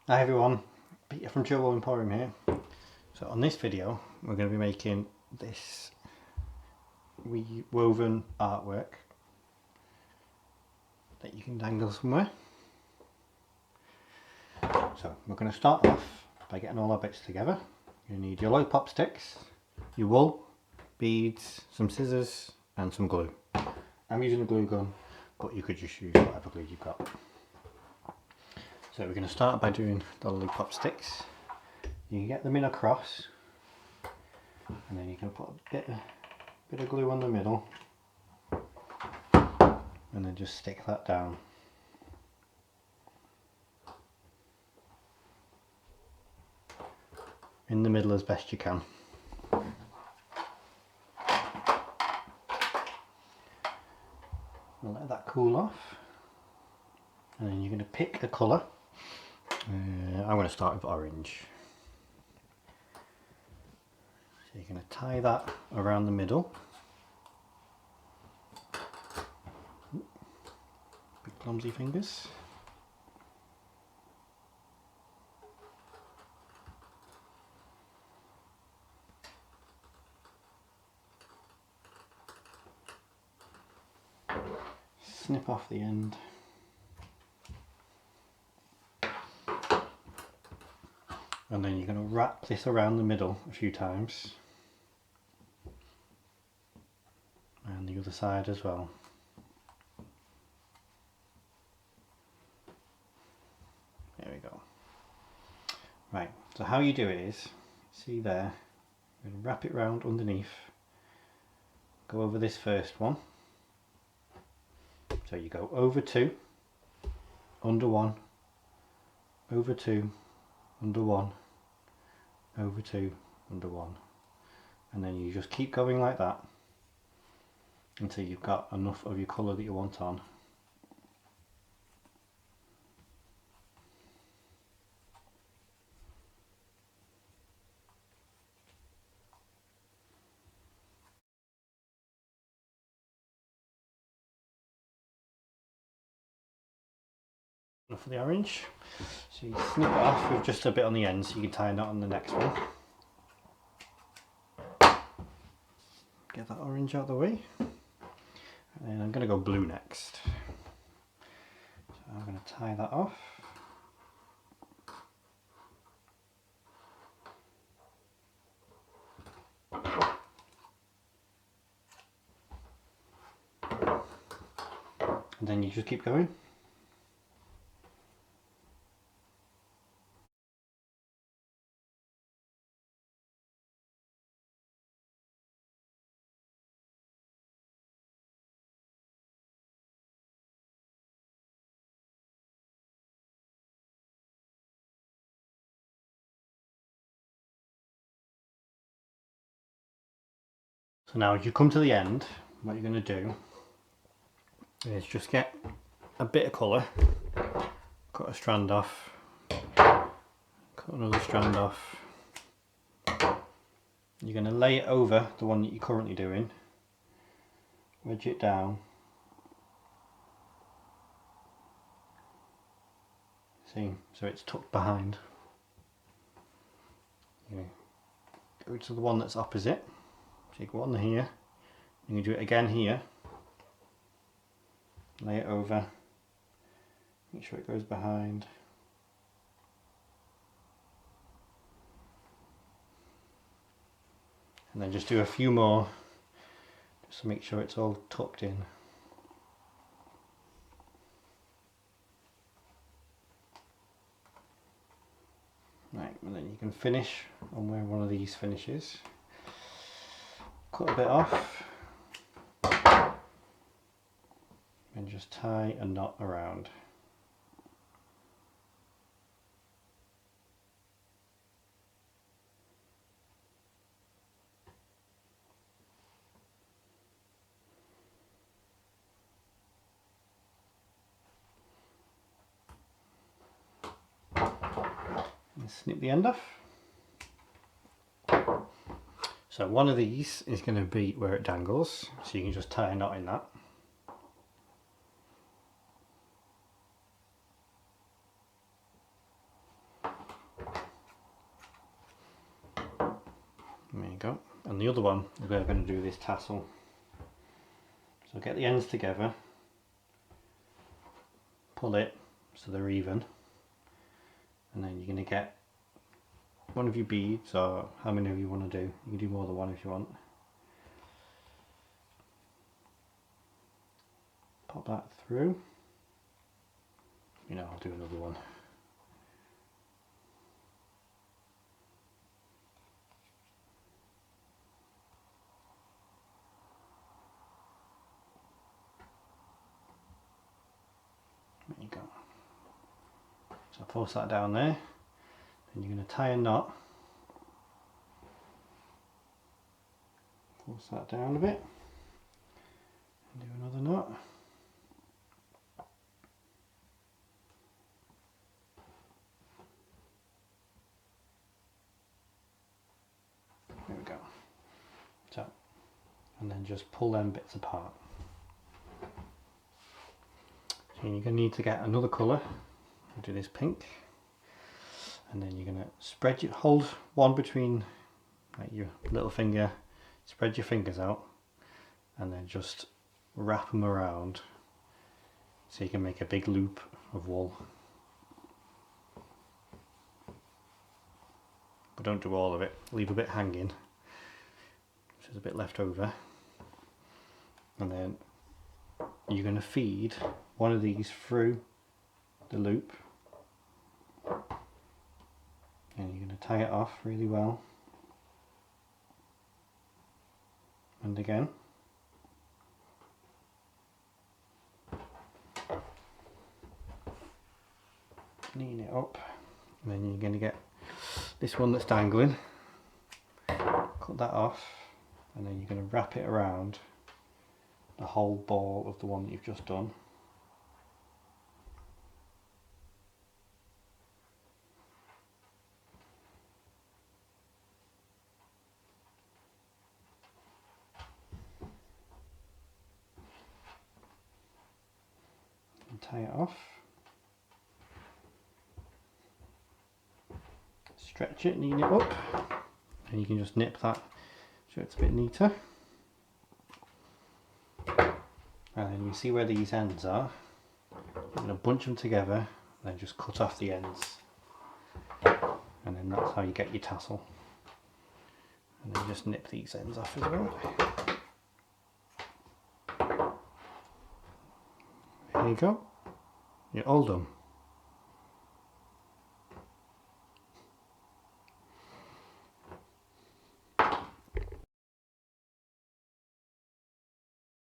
Hi everyone, Peter from Joe Emporium here. So on this video we're going to be making this woven artwork that you can dangle somewhere. So we're going to start off by getting all our bits together. You need your lollipop sticks, your wool, beads, some scissors and some glue. I'm using a glue gun, but you could just use whatever glue you've got. So we're going to start by doing the lollipop sticks. You can get them in a cross, and then you can put a bit of glue on the middle, and then just stick that down. In the middle as best you can. We'll let that cool off, and then you're going to pick a colour. I'm going to start with orange. So you're going to tie that around the middle. Big clumsy fingers. Snip off the end. And then you're going to wrap this around the middle a few times. And the other side as well. There we go. Right, so how you do it is, see there, you're going to wrap it round underneath. Go over this first one. So you go over two, under one, over two, under one, over two, under one, and then you just keep going like that until you've got enough of your colour that you want on. Enough of the orange, so you snip it off with just a bit on the end so you can tie a knot on the next one. Get that orange out of the way, and then I'm going to go blue next. So I'm going to tie that off. And then you just keep going. So now as you come to the end, what you're going to do is just get a bit of colour, cut a strand off, cut another strand off. You're going to lay it over the one that you're currently doing, wedge it down, see, so it's tucked behind. You go to the one that's opposite, so you go on here, you can do it again here, lay it over, make sure it goes behind. And then just do a few more, just to make sure it's all tucked in. Right, and then you can finish on where one of these finishes. Cut a bit off, and just tie a knot around. And snip the end off. So one of these is going to be where it dangles, so you can just tie a knot in that. you go. And the other one is where we're going to do this tassel. So get the ends together, pull it so they're even, and then you're going to get one of your beads, or how many of you want to do. You can do more than one if you want. Pop that through. You know, I'll do another one. There you go. So force that down there. Then you're going to tie a knot. Force that down a bit. And do another knot. There we go. So, and then just pull them bits apart. So you're going to need to get another colour. I'll do this pink. And then you're going to spread your, hold one between like your little finger, spread your fingers out, and then just wrap them around so you can make a big loop of wool. But don't do all of it, leave a bit hanging, which is a bit left over. And then you're going to feed one of these through the loop, and you're going to tie it off really well. And again. Kneading it up, and then you're going to get this one that's dangling, cut that off, and then you're going to wrap it around the whole ball of the one that you've just done. And tie it off. Stretch it, knead it up, and you can just nip that so it's a bit neater. And then you see where these ends are. You're going to bunch them together and then just cut off the ends, and then that's how you get your tassel. And then just nip these ends off as well. There you go, you're all done.